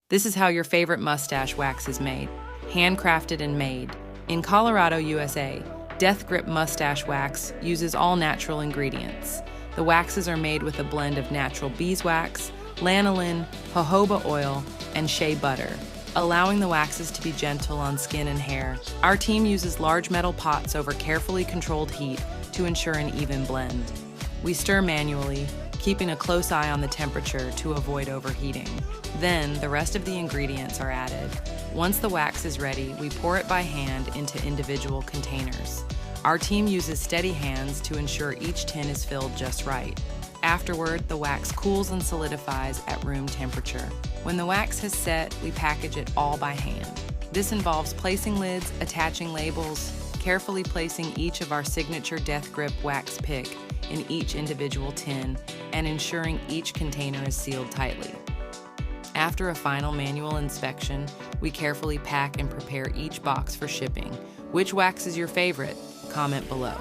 This is how your favorite mustache wax is made. Handcrafted and made. In Colorado, USA, Death Grip Mustache Wax uses all natural ingredients. The waxes are made with a blend of natural beeswax, lanolin, jojoba oil, and shea butter, allowing the waxes to be gentle on skin and hair. Our team uses large metal pots over carefully controlled heat to ensure an even blend. We stir manually, keeping a close eye on the temperature to avoid overheating. Then, the rest of the ingredients are added. Once the wax is ready, we pour it by hand into individual containers. Our team uses steady hands to ensure each tin is filled just right. Afterward, the wax cools and solidifies at room temperature. When the wax has set, we package it all by hand. This involves placing lids, attaching labels, carefully placing each of our signature Death Grip wax pick in each individual tin, and ensuring each container is sealed tightly. After a final manual inspection, we carefully pack and prepare each box for shipping. Which wax is your favorite? Comment below.